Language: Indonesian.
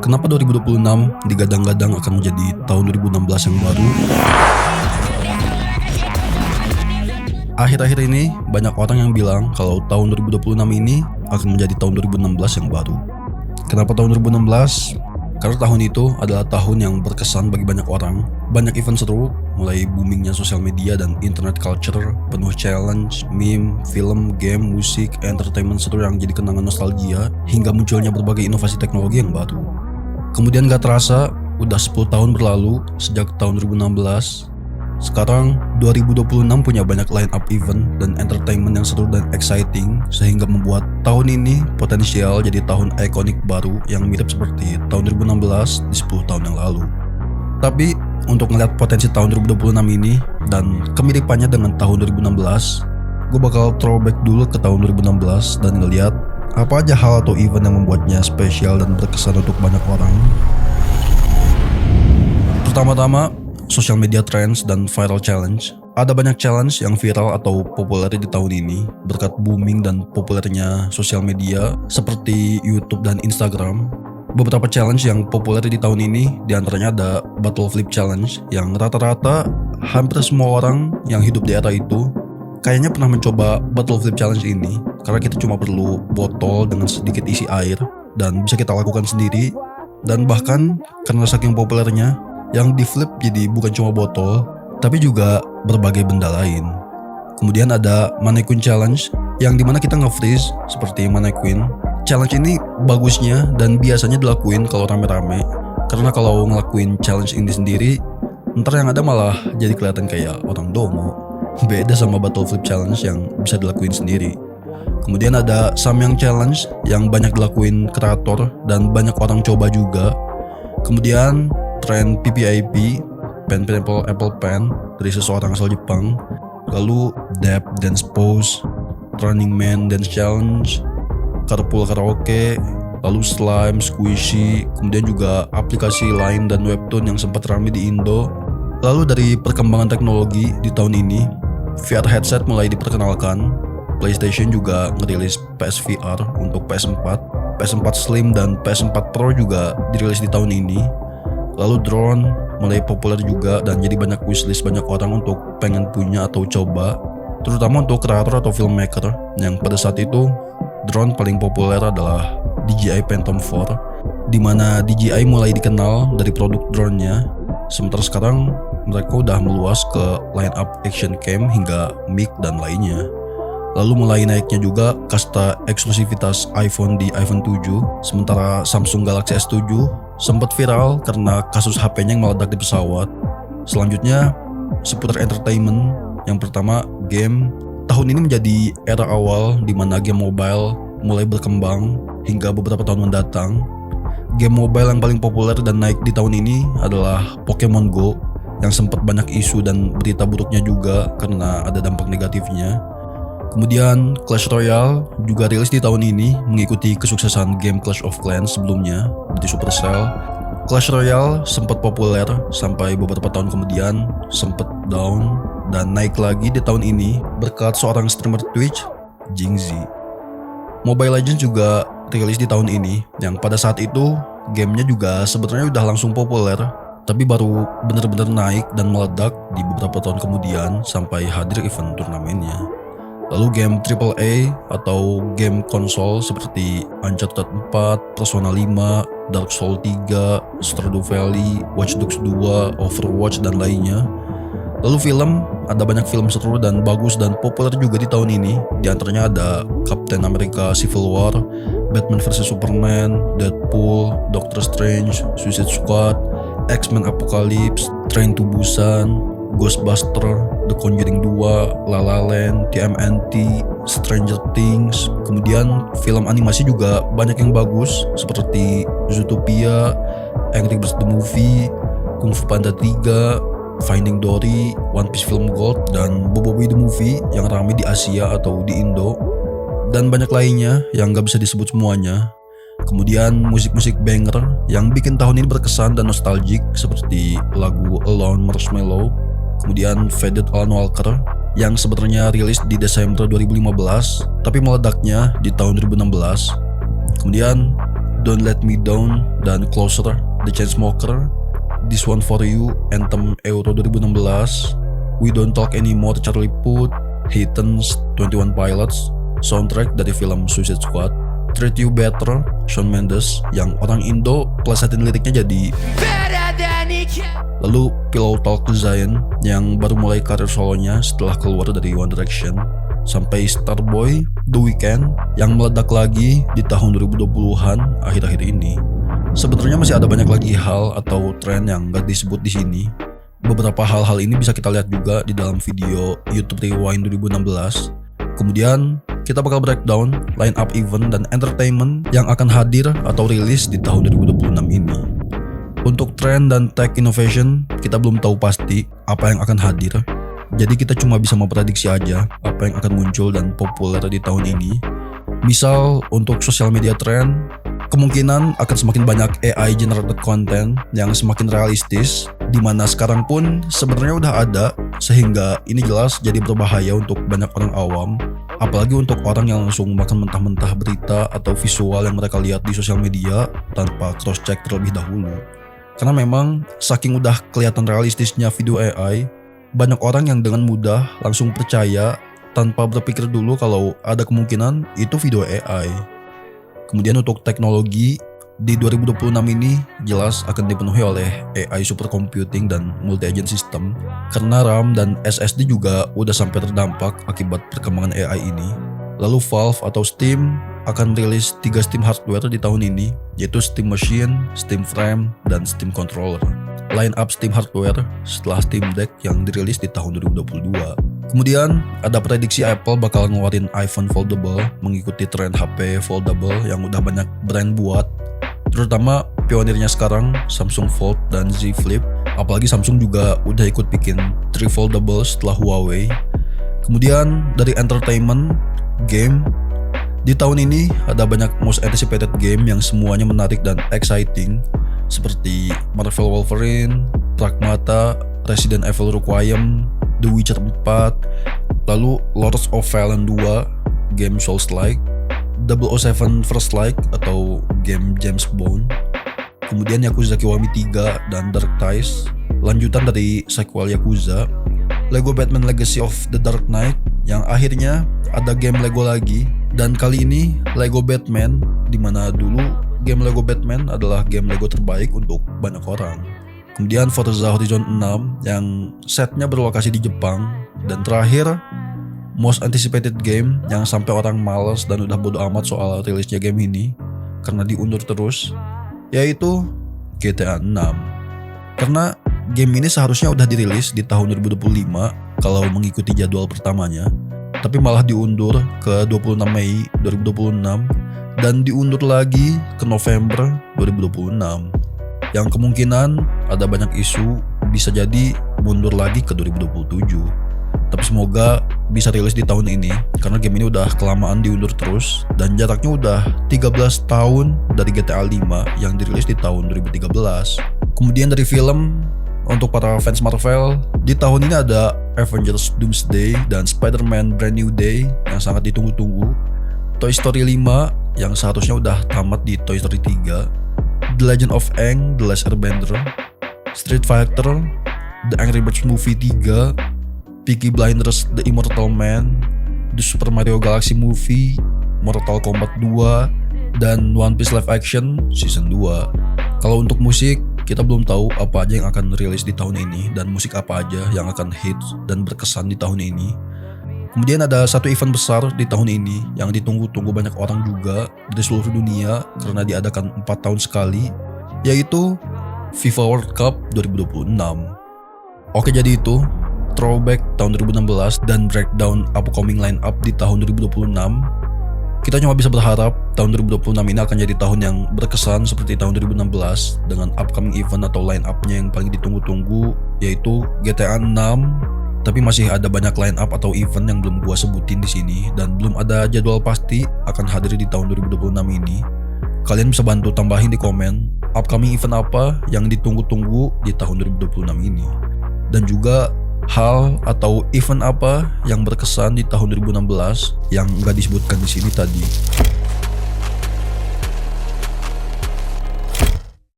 Kenapa 2026 digadang-gadang akan menjadi tahun 2016 yang baru? Akhir-akhir ini banyak orang yang bilang kalau tahun 2026 ini akan menjadi tahun 2016 yang baru. Kenapa tahun 2016? Karena tahun itu adalah tahun yang berkesan bagi banyak orang. Banyak event seru, mulai boomingnya sosial media dan internet culture, penuh challenge, meme, film, game, musik, entertainment seru yang jadi kenangan nostalgia, hingga munculnya berbagai inovasi teknologi yang baru. Kemudian gak terasa, udah 10 tahun berlalu sejak tahun 2016. Sekarang 2026 punya banyak line up event dan entertainment yang seru dan exciting, sehingga membuat tahun ini potensial jadi tahun ikonik baru yang mirip seperti tahun 2016 di 10 tahun yang lalu. Tapi untuk ngeliat potensi tahun 2026 ini dan kemiripannya dengan tahun 2016, gue bakal throwback dulu ke tahun 2016 dan ngeliat apa aja hal atau event yang membuatnya spesial dan berkesan untuk banyak orang. Pertama-tama, social media trends dan viral challenge. Ada banyak challenge yang viral atau populer di tahun ini berkat booming dan populernya sosial media seperti YouTube dan Instagram. Beberapa challenge yang populer di tahun ini diantaranya ada Bottle Flip Challenge yang rata-rata hampir semua orang yang hidup di era itu kayaknya pernah mencoba Bottle Flip Challenge ini, karena kita cuma perlu botol dengan sedikit isi air dan bisa kita lakukan sendiri. Dan bahkan karena saking populernya, yang di flip jadi bukan cuma botol, tapi juga berbagai benda lain. Kemudian ada Mannequin Challenge, yang dimana kita nge-freeze seperti mannequin. Challenge ini bagusnya dan biasanya dilakuin kalau rame-rame, karena kalau ngelakuin challenge ini sendiri, ntar yang ada malah jadi kelihatan kayak orang dongo. Beda sama Bottle Flip Challenge yang bisa dilakuin sendiri. Kemudian ada Samyang Challenge yang banyak dilakuin kreator dan banyak orang coba juga. Kemudian tren PPAP, Pen Pineapple Apple Pen dari seseorang asal Jepang. Lalu Dap Dance Pose, Running Man Dance Challenge, Carpool Karaoke, lalu Slime, Squishy, kemudian juga aplikasi lain dan webtoon yang sempat ramai di Indo. Lalu dari perkembangan teknologi di tahun ini, VR headset mulai diperkenalkan. PlayStation juga ngerilis PSVR untuk PS4, PS4 Slim dan PS4 Pro juga dirilis di tahun ini. Lalu drone mulai populer juga dan jadi banyak wishlist banyak orang untuk pengen punya atau coba, terutama untuk kreator atau filmmaker yang pada saat itu drone paling populer adalah DJI Phantom 4, di mana DJI mulai dikenal dari produk drone-nya. Sementara sekarang mereka udah meluas ke line up action cam hingga mic dan lainnya. Lalu mulai naiknya juga kasta eksklusivitas iPhone di iPhone 7, sementara Samsung Galaxy S7 sempat viral karena kasus HP-nya yang meledak di pesawat. Selanjutnya seputar entertainment. Yang pertama, game. Tahun ini menjadi era awal di mana game mobile mulai berkembang hingga beberapa tahun mendatang. Game mobile yang paling populer dan naik di tahun ini adalah Pokemon Go, yang sempat banyak isu dan berita buruknya juga karena ada dampak negatifnya. Kemudian Clash Royale juga rilis di tahun ini mengikuti kesuksesan game Clash of Clans sebelumnya dari Supercell. Clash Royale sempat populer sampai beberapa tahun kemudian sempat down dan naik lagi di tahun ini berkat seorang streamer Twitch, Jingzi. Mobile Legends juga rilis di tahun ini yang pada saat itu gamenya juga sebenarnya udah langsung populer, tapi baru benar-benar naik dan meledak di beberapa tahun kemudian sampai hadir event turnamennya. Lalu game AAA atau game konsol seperti Uncharted 4, Persona 5, Dark Souls 3, Stardew Valley, Watch Dogs 2, Overwatch dan lainnya. Lalu film, ada banyak film seru dan bagus dan populer juga di tahun ini. Di antaranya ada Captain America Civil War, Batman vs Superman, Deadpool, Doctor Strange, Suicide Squad, X-Men Apocalypse, Train to Busan, Ghostbuster, The Conjuring 2, La La Land, TMNT, Stranger Things. Kemudian film animasi juga banyak yang bagus seperti Zootopia, Angry Birds the Movie, Kung Fu Panda 3, Finding Dory, One Piece Film Gold, dan Boboiboy the Movie yang ramai di Asia atau di Indo. Dan banyak lainnya yang gak bisa disebut semuanya. Kemudian musik-musik banger yang bikin tahun ini berkesan dan nostalgic seperti lagu Alone Marshmello. Kemudian Faded Alan Walker yang sebenarnya rilis di Desember 2015 tapi meledaknya di tahun 2016. Kemudian Don't Let Me Down, dan Closer, The Chainsmokers, This One For You, Anthem Euro 2016, We Don't Talk Anymore, Charlie Puth, Heathens, 21 Pilots, soundtrack dari film Suicide Squad, Treat You Better, Shawn Mendes, yang orang Indo plesetin liriknya jadi. Lalu Pillow Talk to Zion, yang baru mulai karir solonya setelah keluar dari One Direction, sampai Starboy, The Weeknd, yang meledak lagi di tahun 2020-an akhir-akhir ini. Sebenarnya masih ada banyak lagi hal atau tren yang gak disebut di sini. Beberapa hal-hal ini bisa kita lihat juga di dalam video YouTube Rewind 2016. Kemudian kita bakal breakdown line up event dan entertainment yang akan hadir atau rilis di tahun 2026 ini. Untuk trend dan tech innovation, kita belum tahu pasti apa yang akan hadir. Jadi kita cuma bisa memprediksi aja apa yang akan muncul dan populer di tahun ini. Misal untuk social media trend, kemungkinan akan semakin banyak AI generated content yang semakin realistis, dimana sekarang pun sebenarnya udah ada, sehingga ini jelas jadi berbahaya untuk banyak orang awam, apalagi untuk orang yang langsung makan mentah-mentah berita atau visual yang mereka lihat di sosial media tanpa cross check terlebih dahulu. Karena memang saking udah kelihatan realistisnya video AI, banyak orang yang dengan mudah langsung percaya tanpa berpikir dulu kalau ada kemungkinan itu video AI. Kemudian untuk teknologi, di 2026 ini jelas akan dipenuhi oleh AI supercomputing dan multi-agent system, karena RAM dan SSD juga udah sampai terdampak akibat perkembangan AI ini. Lalu Valve atau Steam akan rilis 3 Steam hardware di tahun ini, yaitu Steam Machine, Steam Frame, dan Steam Controller. Line up Steam hardware setelah Steam Deck yang dirilis di tahun 2022. Kemudian ada prediksi Apple bakal ngeluarin iPhone foldable mengikuti tren HP foldable yang udah banyak brand buat, terutama pionirnya sekarang Samsung Fold dan Z Flip. Apalagi Samsung juga udah ikut bikin 3 foldable setelah Huawei. Kemudian dari entertainment, game, di tahun ini ada banyak most anticipated game yang semuanya menarik dan exciting, seperti Marvel Wolverine, Pragmata, Resident Evil Requiem, The Witcher 4, lalu Lords of Fallen 2, game Souls-like, 007 First Light atau game James Bond, kemudian Yakuza Kiwami 3 dan Dark Ties, lanjutan dari sequel Yakuza, Lego Batman Legacy of the Dark Knight, yang akhirnya ada game Lego lagi, dan kali ini Lego Batman, dimana dulu game Lego Batman adalah game Lego terbaik untuk banyak orang. Kemudian Forza Horizon 6 yang setnya berlokasi di Jepang, dan terakhir most anticipated game yang sampai orang males dan udah bodo amat soal rilisnya game ini karena diundur terus, yaitu GTA 6. Karena game ini seharusnya udah dirilis di tahun 2025 kalau mengikuti jadwal pertamanya, tapi malah diundur ke 26 Mei 2026 dan diundur lagi ke November 2026. Yang kemungkinan ada banyak isu bisa jadi mundur lagi ke 2027. Tapi semoga bisa rilis di tahun ini karena game ini udah kelamaan diundur terus dan jaraknya udah 13 tahun dari GTA 5 yang dirilis di tahun 2013. Kemudian dari film, untuk para fans Marvel, di tahun ini ada Avengers Doomsday dan Spider-Man Brand New Day yang sangat ditunggu-tunggu, Toy Story 5 yang seharusnya udah tamat di Toy Story 3, The Legend of Aang, The Last Airbender, Street Fighter, The Angry Birds Movie 3, Peaky Blinders The Immortal Man, The Super Mario Galaxy Movie, Mortal Kombat 2, dan One Piece Live Action Season 2. Kalau untuk musik, kita belum tahu apa aja yang akan rilis di tahun ini dan musik apa aja yang akan hits dan berkesan di tahun ini. Kemudian ada satu event besar di tahun ini yang ditunggu-tunggu banyak orang juga di seluruh dunia karena diadakan 4 tahun sekali, yaitu FIFA World Cup 2026. Oke, jadi itu throwback tahun 2016 dan breakdown upcoming line up di tahun 2026. Kita cuma bisa berharap tahun 2026 ini akan jadi tahun yang berkesan seperti tahun 2016 dengan upcoming event atau line up-nya yang paling ditunggu-tunggu, yaitu GTA 6. Tapi masih ada banyak line up atau event yang belum gua sebutin di sini dan belum ada jadwal pasti akan hadir di tahun 2026 ini. Kalian bisa bantu tambahin di komen upcoming event apa yang ditunggu-tunggu di tahun 2026 ini. Dan juga hal atau event apa yang berkesan di tahun 2016 yang nggak disebutkan di sini tadi.